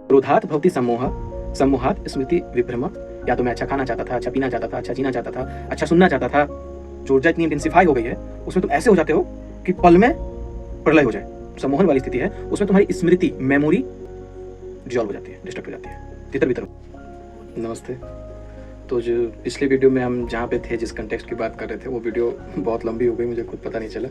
क्रोधात भवति सम्मोह, सम्मोहात स्मृति विभ्रम। या तो मैं अच्छा खाना चाहता था, अच्छा पीना चाहता था, अच्छा जीना चाहता था, अच्छा सुनना चाहता था। जो ऊर्जा इतनी इंटेंसिफाई हो गई है उसमें तुम ऐसे हो जाते हो कि पल में प्रलय हो जाए। सम्मोहन वाली स्थिति है, उसमें तुम्हारी स्मृति, मेमोरी डिसॉल्व हो जाती है, डिस्ट्रक्ट हो जाती है, तितर बितर। नमस्ते। तो जो पिछले वीडियो में हम जहाँ पे थे, जिस कंटेक्स्ट की बात कर रहे थे, वो वीडियो बहुत लंबी हो गई, मुझे खुद पता नहीं चला।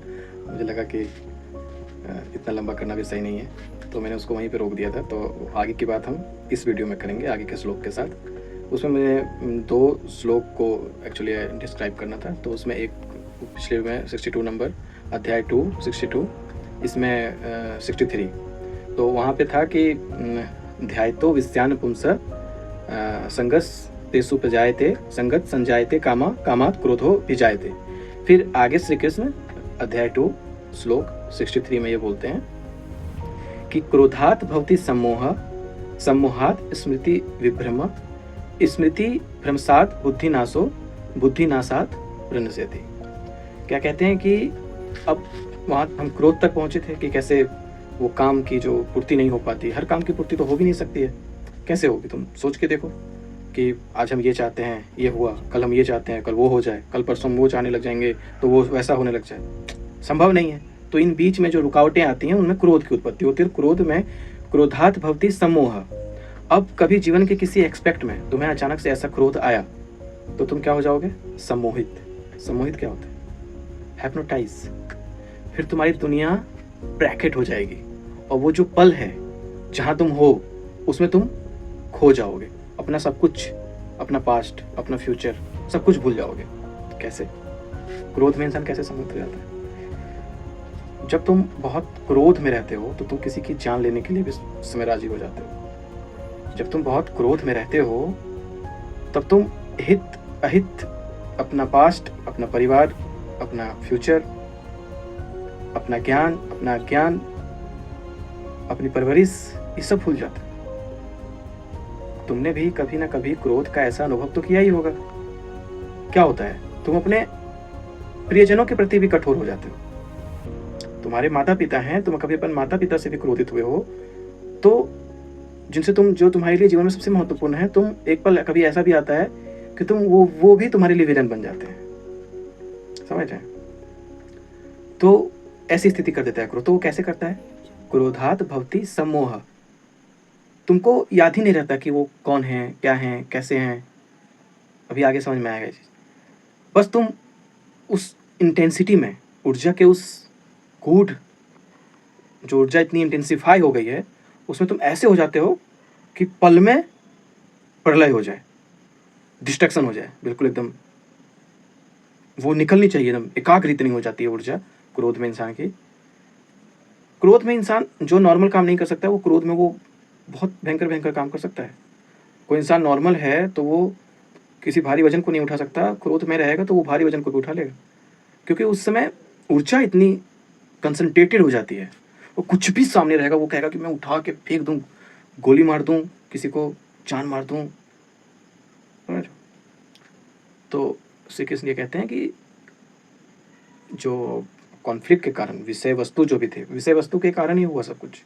मुझे लगा कि इतना लंबा करना भी सही नहीं है, तो मैंने उसको वहीं पे रोक दिया था। तो आगे की बात हम इस वीडियो में करेंगे, आगे के श्लोक के साथ। उसमें मुझे 2 श्लोक को एक्चुअली डिस्क्राइब करना था। तो उसमें एक पिछले में 62 नंबर, अध्याय 2 62, इसमें 63। तो वहाँ पे था कि ध्यायतो विस्यान पुंस संगस तेसु प्रजायते संगत संजायते कामा कामात क्रोधो विजायते। फिर आगे श्री कृष्ण अध्याय 2 श्लोक 63 में ये बोलते हैं कि क्रोधात भवति सम्मोह, सम्मोहात स्मृति विभ्रम, स्मृति भ्रंशात बुद्धिनाशो, बुद्धिनाशात प्रणश्यति। क्या कहते हैं कि अब वहाँ हम क्रोध तक पहुँचे थे कि कैसे वो काम की जो पूर्ति नहीं हो पाती। हर काम की पूर्ति तो हो भी नहीं सकती है, कैसे होगी? तुम सोच के देखो कि आज हम ये चाहते हैं, ये हुआ, कल हम ये चाहते हैं, कल वो हो जाए, कल परसों हम वो चाहने लग जाएंगे तो वो वैसा होने लग जाए, संभव नहीं है। तो इन बीच में जो रुकावटें आती हैं उनमें क्रोध की उत्पत्ति होती है। क्रोध में क्रोधात भवति सम्मोह। अब कभी जीवन के किसी एक्सपेक्ट में तुम्हें अचानक से ऐसा क्रोध आया तो तुम क्या हो जाओगे? सम्मोहित। सम्मोहित क्या होता है? हैप्नोटाइज। फिर तुम्हारी दुनिया ब्रैकेट हो जाएगी और वो जो पल है जहां तुम हो उसमें तुम खो जाओगे। अपना सब कुछ, अपना पास्ट, अपना फ्यूचर, सब कुछ भूल जाओगे। कैसे? क्रोध में इंसान कैसे सम्मोहित हो जाता है? जब तुम बहुत क्रोध में रहते हो तो तुम किसी की जान लेने के लिए भी समय राजी हो जाते हो। जब तुम बहुत क्रोध में रहते हो तब तुम हित अहित, अपना पास्ट, अपना परिवार, अपना फ्यूचर, अपना ज्ञान, अपना अज्ञान, अपनी परवरिश, ये सब भूल जाते हो। तुमने भी कभी ना कभी क्रोध का ऐसा अनुभव तो किया ही होगा। क्या होता है? तुम अपने प्रियजनों के प्रति भी कठोर हो जाते हो। तुम्हारे माता पिता हैं, तुम कभी अपन माता पिता से भी क्रोधित हुए हो, तो जिनसे तुम, जो तुम्हारे लिए जीवन में सबसे महत्वपूर्ण है, तुम एक पल कभी ऐसा भी आता है कि तुम वो भी तुम्हारे लिए विलन बन जाते हैं। समझ रहे हैं? तो ऐसी स्थिति कर देता है क्रोध। तो वो कैसे करता है? क्रोधात भवति सम्मोह। तुमको याद ही नहीं रहता कि वो कौन है, क्या है, कैसे हैं। अभी आगे समझ में आएगा ये चीज। बस तुम उस इंटेंसिटी में, ऊर्जा के उस गूढ़, जो ऊर्जा इतनी इंटेंसिफाई हो गई है, उसमें तुम ऐसे हो जाते हो कि पल में प्रलय हो जाए, डिस्ट्रक्शन हो जाए, बिल्कुल एकदम वो निकलनी चाहिए, एकदम एकाग्र इतनी हो जाती है ऊर्जा क्रोध में इंसान की। क्रोध में इंसान जो नॉर्मल काम नहीं कर सकता, वो क्रोध में वो बहुत भयंकर भयंकर काम कर सकता है। कोई इंसान नॉर्मल है तो वो किसी भारी वजन को नहीं उठा सकता, क्रोध में रहेगा तो वो भारी वजन को भी उठा लेगा, क्योंकि उस समय ऊर्जा इतनी कंसंट्रेटेड हो जाती है। वो कुछ भी सामने रहेगा, वो कहेगा कि मैं उठा के फेंक दूं, गोली मार दूं, किसी को जान मार दूं। तो श्री कृष्ण ये कहते हैं कि जो कॉन्फ्लिक्ट के कारण, विषय वस्तु जो भी थे, विषय वस्तु के कारण ही हुआ सब कुछ।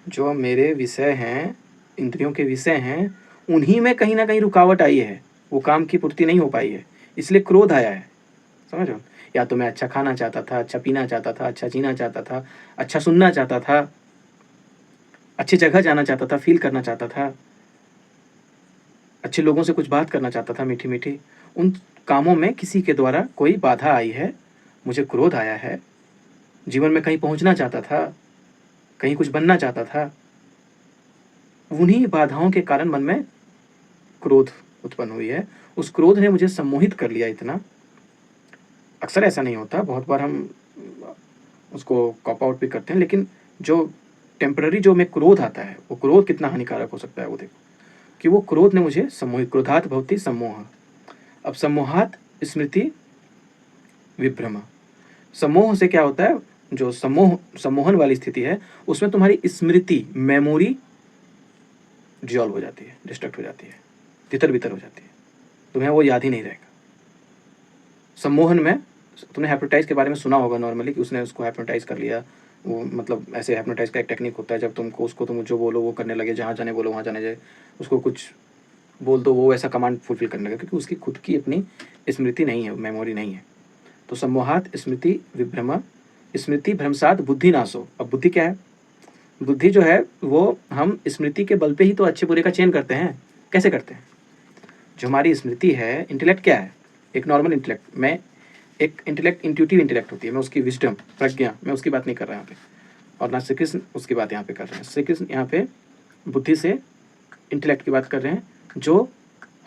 जो मेरे विषय हैं, इंद्रियों के विषय हैं, उन्हीं में कहीं ना कहीं रुकावट आई है, वो काम की पूर्ति नहीं हो पाई है, इसलिए क्रोध आया है। समझ रहे हो? या तो मैं अच्छा खाना चाहता था, अच्छा पीना चाहता था, अच्छा जीना चाहता था, अच्छा सुनना चाहता था, अच्छी जगह जाना चाहता था, फील करना चाहता था, अच्छे लोगों से कुछ बात करना चाहता था, मीठी मीठी। उन कामों में किसी के द्वारा कोई बाधा आई है, मुझे क्रोध आया है। जीवन में कहीं पहुंचना चाहता था, कहीं कुछ बनना चाहता था, उन्हीं बाधाओं के कारण मन में क्रोध उत्पन्न हुई है। उस क्रोध ने मुझे सम्मोहित कर लिया इतना। अक्सर ऐसा नहीं होता, बहुत बार हम उसको कॉप आउट भी करते हैं, लेकिन जो टेम्पररी जो में क्रोध आता है, वो क्रोध कितना हानिकारक हो सकता है वो देखो, कि वो क्रोध ने मुझे सम्मोहित। क्रोधात भवति सम्मोह। अब सम्मोहात स्मृति विभ्रम। सम्मोह से क्या होता है? जो सम्मोहन वाली स्थिति है, उसमें तुम्हारी स्मृति, मेमोरी डिसॉल्व हो जाती है, डिस्ट्रक्ट हो जाती है, तितर बितर हो जाती है, तुम्हें वो याद ही नहीं रहेगा। सम्मोहन में तुमने हैप्नोटाइज के बारे में सुना होगा नॉर्मली, कि उसने उसको हैप्नोटाइज कर लिया, वो मतलब ऐसे हिप्नोटाइज का एक टेक्निक होता है, जब तुमको उसको तुम जो बोलो वो करने लगे, जहाँ जाने बोलो वहाँ जाने जाए, उसको कुछ बोल दो वो ऐसा कमांड फुलफिल करने लगे, क्योंकि उसकी खुद की अपनी स्मृति नहीं है, मेमोरी नहीं है। तो सम्मोहात स्मृति विभ्रम, स्मृति भ्रंशात बुद्धि नाशो। अब बुद्धि क्या है? बुद्धि जो है वो हम स्मृति के बल पे ही तो अच्छे बुरे का चयन करते हैं। कैसे करते हैं? जो हमारी स्मृति है, इंटेलेक्ट क्या है? एक नॉर्मल इंटेलेक्ट, मैं एक इंटेलेक्ट इंट्यूटिव इंटेलेक्ट होती है, मैं उसकी विजडम, प्रज्ञा, मैं उसकी बात नहीं कर रहा यहाँ पे, और ना श्री कृष्ण उसकी बात यहाँ पे कर रहे हैं। श्री कृष्ण यहाँ पे बुद्धि से इंटेलेक्ट की बात कर रहे हैं, जो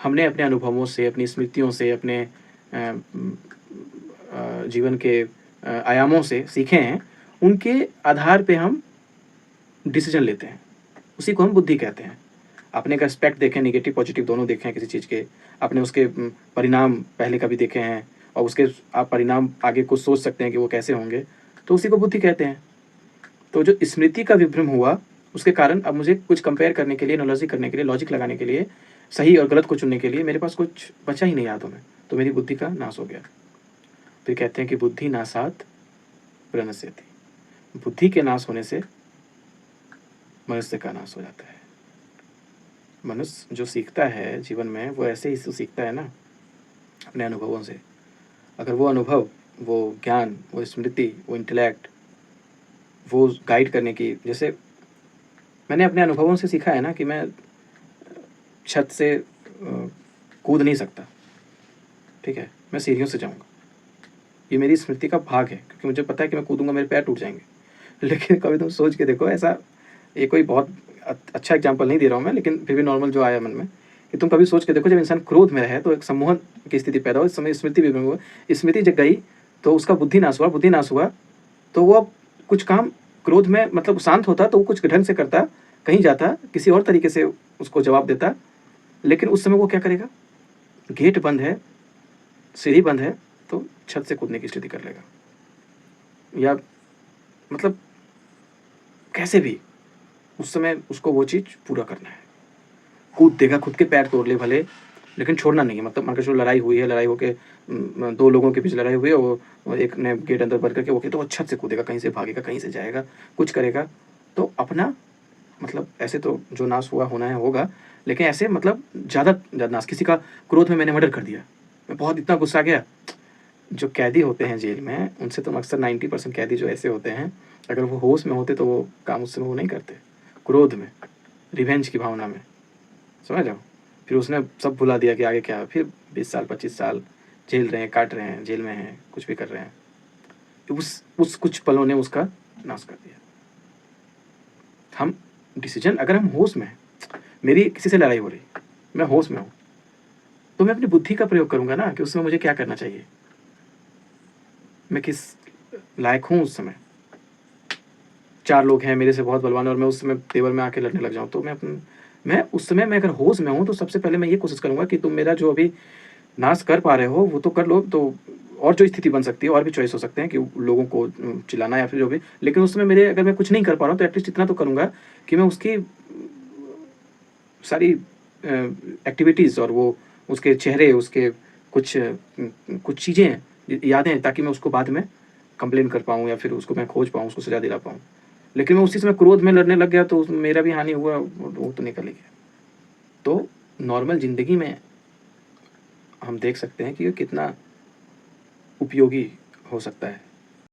हमने अपने अनुभवों से, अपनी स्मृतियों से, अपने जीवन के आयामों से सीखे हैं, उनके आधार पे हम डिसीजन लेते हैं, उसी को हम बुद्धि कहते हैं। आपने एक एस्पेक्ट देखे, नेगेटिव पॉजिटिव दोनों देखे हैं किसी चीज़ के, आपने उसके परिणाम पहले कभी देखे हैं, और उसके आप परिणाम आगे कुछ सोच सकते हैं कि वो कैसे होंगे, तो उसी को बुद्धि कहते हैं। तो जो स्मृति का विभ्रम हुआ, उसके कारण अब मुझे कुछ कंपेयर करने के लिए, एनालॉजी करने के लिए, लॉजिक लगाने के लिए, सही और गलत को चुनने के लिए मेरे पास कुछ बचा ही नहीं यादों में, तो मेरी बुद्धि का नाश हो गया। तो ये कहते हैं कि बुद्धि नाशात प्रणश्यति, बुद्धि के नाश होने से मनुष्य का नाश हो जाता है। मनुष्य जो सीखता है जीवन में, वो ऐसे ही सीखता है ना, अपने अनुभवों से। अगर वो अनुभव, वो ज्ञान, वो स्मृति, वो इंटेलेक्ट, वो गाइड करने की, जैसे मैंने अपने अनुभवों से सीखा है ना कि मैं छत से कूद नहीं सकता, ठीक है, मैं सीढ़ियों से जाऊंगा। ये मेरी स्मृति का भाग है, क्योंकि मुझे पता है कि मैं कूदूंगा मेरे पैर टूट जाएंगे। लेकिन कभी तुम सोच के देखो, ऐसा, ये कोई बहुत अच्छा एग्जाम्पल नहीं दे रहा हूँ मैं, लेकिन फिर भी नॉर्मल जो आया मन में, कि तुम कभी सोच के देखो, जब इंसान क्रोध में रहे तो एक सम्मोहन की स्थिति पैदा हो, इस समय स्मृति विभ्रम हुआ, स्मृति जग गई तो उसका बुद्धि नाश हुआ, बुद्धि नाश हुआ तो वो अब कुछ काम क्रोध में, मतलब शांत होता तो वो कुछ ढंग से करता, कहीं जाता, किसी और तरीके से उसको जवाब देता, लेकिन उस समय वो क्या करेगा? गेट बंद है, सीढ़ी बंद है, तो छत से कूदने की स्थिति कर लेगा, या मतलब कैसे भी उस समय उसको वो चीज़ पूरा करना है, कूद देगा, खुद के पैर तोड़ ले भले, लेकिन छोड़ना नहीं है। मतलब मान के चलो लड़ाई हुई है, लड़ाई होके दो लोगों के बीच लड़ाई हुई है, वो एक ने गेट अंदर बंद करके वो तो छत से कूदेगा, कहीं से भागेगा, कहीं से जाएगा, कुछ करेगा, तो अपना मतलब ऐसे तो जो नाश हुआ होना है होगा, लेकिन ऐसे मतलब ज़्यादा नाश। किसी का क्रोध में मैंने मर्डर कर दिया, मैं बहुत इतना गुस्सा गया। जो कैदी होते हैं जेल में, उनसे तो अक्सर 90% कैदी जो ऐसे होते हैं, अगर वो होश में होते तो वो काम उस समय वो नहीं करते, क्रोध में, रिवेंज की भावना में, समझ जाओ। फिर उसने सब भुला दिया कि आगे क्या, फिर 20 साल 25 साल झेल रहे हैं, काट रहे हैं, जेल में हैं, कुछ भी कर रहे हैं, उस कुछ पलों ने उसका नाश कर दिया। हम डिसीजन, अगर हम होश में हैं, मेरी किसी से लड़ाई हो रही, मैं होश में हूँ, तो मैं अपनी बुद्धि का प्रयोग करूंगा ना, कि उसमें मुझे क्या करना चाहिए, मैं किस लायक हूँ उस समय। 4 लोग हैं मेरे से बहुत बलवान, और मैं उस समय तेवर में आके लड़ने लग जाऊँ, तो मैं उस समय, मैं अगर होश में हूँ तो सबसे पहले मैं ये कोशिश करूँगा कि तुम मेरा जो अभी नाश कर पा रहे हो वो तो कर लो, तो और जो स्थिति बन सकती है, और भी चॉइस हो सकते हैं कि लोगों को चिल्लाना या फिर जो भी, लेकिन उस समय मेरे, अगर मैं कुछ नहीं कर पा रहा हूँ तो एटलीस्ट इतना तो करूँगा कि मैं उसकी सारी एक्टिविटीज़ और वो उसके चेहरे, उसके कुछ चीज़ें, यादें, ताकि मैं उसको बाद में कंप्लेन कर पाऊँ, या फिर उसको मैं खोज पाऊँ, उसको सज़ा दिला पाऊँ। लेकिन मैं उसी समय क्रोध में लड़ने लग गया तो मेरा भी हानि हुआ, वो तो निकल ही गया। तो नॉर्मल ज़िंदगी में हम देख सकते हैं कि ये कितना उपयोगी हो सकता है